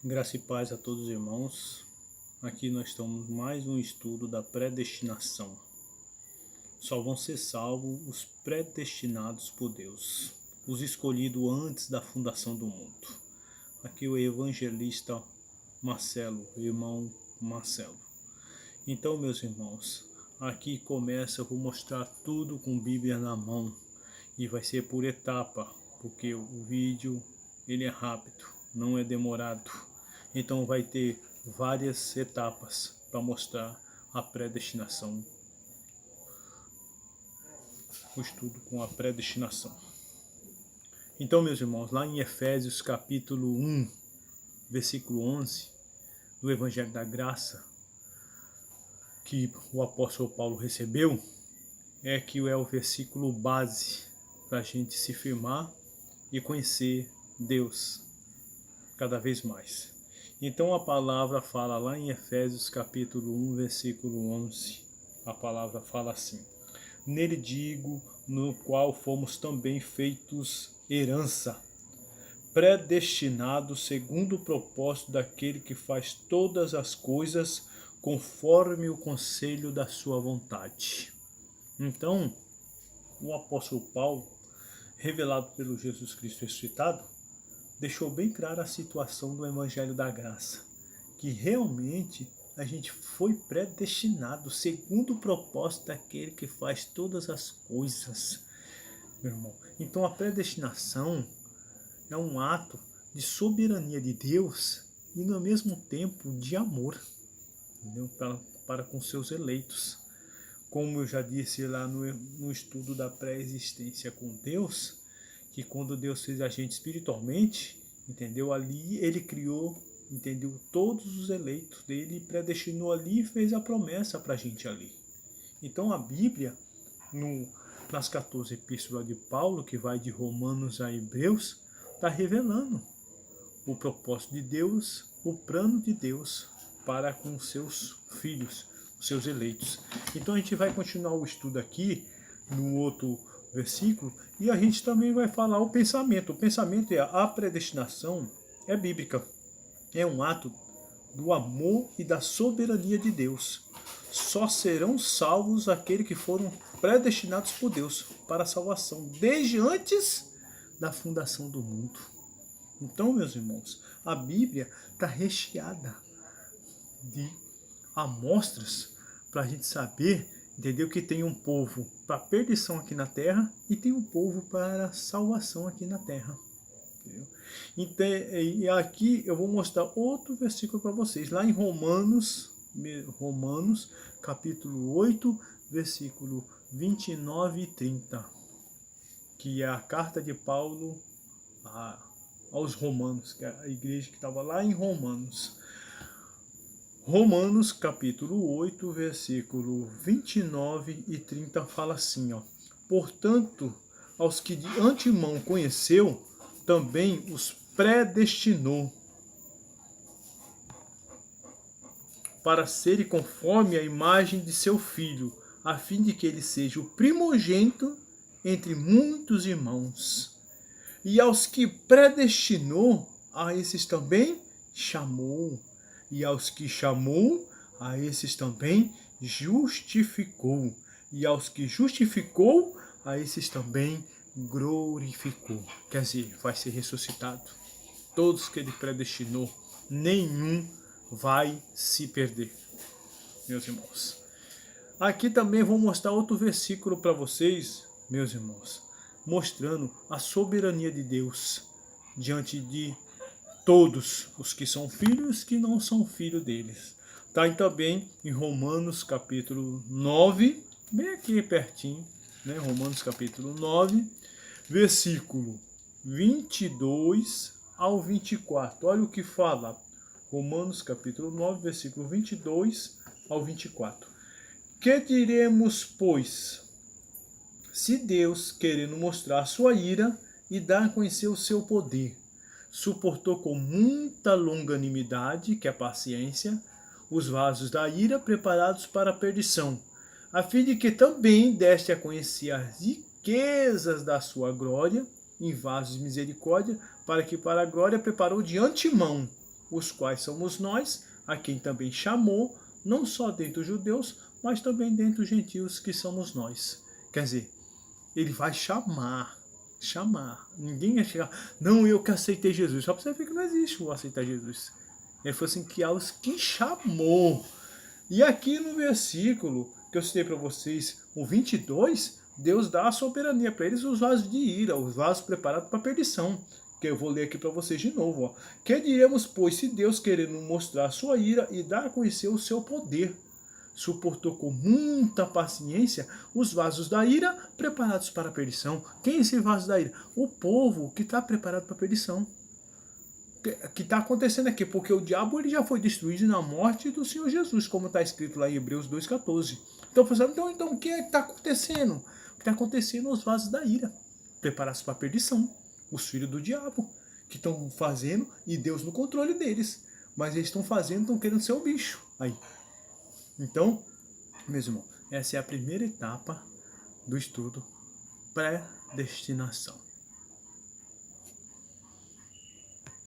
Graça e paz a todos os irmãos. Aqui nós estamos mais um estudo da predestinação. Só vão ser salvos os predestinados por Deus, os escolhidos antes da fundação do mundo. Aqui o evangelista Marcelo, irmão Marcelo. Então, meus irmãos, aqui começa, eu vou mostrar tudo com Bíblia na mão. E vai ser por etapa, porque o vídeo ele é rápido, não é demorado. Então vai ter várias etapas para mostrar a predestinação, o estudo com a predestinação. Então, meus irmãos, lá em Efésios capítulo 1, versículo 11, do Evangelho da Graça, que o apóstolo Paulo recebeu, que é o versículo base para a gente se firmar e conhecer Deus cada vez mais. Então a palavra fala lá em Efésios capítulo 1, versículo 11, a palavra fala assim: nele digo, no qual fomos também feitos herança, predestinados segundo o propósito daquele que faz todas as coisas conforme o conselho da sua vontade. Então, o apóstolo Paulo, revelado pelo Jesus Cristo ressuscitado, deixou bem clara a situação do Evangelho da Graça, que realmente a gente foi predestinado segundo o propósito daquele que faz todas as coisas, meu irmão. Então a predestinação é um ato de soberania de Deus e no mesmo tempo de amor, entendeu? Para com seus eleitos. Como eu já disse lá no estudo da pré-existência com Deus, que quando Deus fez a gente espiritualmente, entendeu? Ali ele criou, entendeu? Todos os eleitos dele, predestinou ali e fez a promessa para a gente ali. Então a Bíblia, nas 14 epístolas de Paulo, que vai de Romanos a Hebreus, está revelando o propósito de Deus, o plano de Deus para com seus filhos, os seus eleitos. Então a gente vai continuar o estudo aqui no outro versículo, e a gente também vai falar o pensamento. O pensamento é a predestinação, é bíblica. É um ato do amor e da soberania de Deus. Só serão salvos aqueles que foram predestinados por Deus para a salvação, desde antes da fundação do mundo. Então, meus irmãos, a Bíblia está recheada de amostras para a gente saber, entendeu, que tem um povo para perdição aqui na terra e tem um povo para salvação aqui na terra. Entendeu? Então, e aqui eu vou mostrar outro versículo para vocês, lá em Romanos capítulo 8, versículo 29 e 30, que é a carta de Paulo aos Romanos, que é a igreja que estava lá em Romanos. Romanos capítulo 8, versículo 29 e 30 fala assim, ó: portanto, aos que de antemão conheceu, também os predestinou para serem conforme a imagem de seu filho, a fim de que ele seja o primogênito entre muitos irmãos. E aos que predestinou, a esses também chamou. E aos que chamou, a esses também justificou. E aos que justificou, a esses também glorificou. Quer dizer, vai ser ressuscitado. Todos que ele predestinou, nenhum vai se perder, meus irmãos. Aqui também vou mostrar outro versículo para vocês, meus irmãos, mostrando a soberania de Deus diante de todos os que são filhos e os que não são filhos deles. Está também em Romanos capítulo 9, bem aqui pertinho, né? Romanos capítulo 9, versículo 22 ao 24. Olha o que fala. Romanos capítulo 9, versículo 22 ao 24. Que diremos, pois? Se Deus, querendo mostrar sua ira e dar a conhecer o seu poder, suportou com muita longanimidade, que é a paciência, os vasos da ira preparados para a perdição, a fim de que também deste a conhecer as riquezas da sua glória em vasos de misericórdia, para que para a glória preparou de antemão os quais somos nós, a quem também chamou, não só dentre os judeus, mas também dentre os gentios, que somos nós. Quer dizer, ele vai chamar. Ninguém vai chegar, não, eu que aceitei Jesus. Só para você ver que não existe o aceitar Jesus. Ele falou assim, que aos que chamou. E aqui no versículo que eu citei para vocês, o 22, Deus dá a soberania para eles, os vasos de ira, os vasos preparados para perdição. Que eu vou ler aqui para vocês de novo. Ó. Que diremos, pois, se Deus, querendo mostrar a sua ira e dar a conhecer o seu poder, suportou com muita paciência os vasos da ira preparados para a perdição. Quem é esse vaso da ira? O povo que está preparado para a perdição. Que está acontecendo aqui, porque o diabo ele já foi destruído na morte do Senhor Jesus, como está escrito lá em Hebreus 2,14. Então o que está acontecendo? O que está acontecendo? Os vasos da ira, preparados para a perdição, os filhos do diabo, que estão fazendo e Deus no controle deles, mas eles estão fazendo, estão querendo ser o bicho. Aí. Então, meus irmãos, essa é a primeira etapa do estudo, predestinação.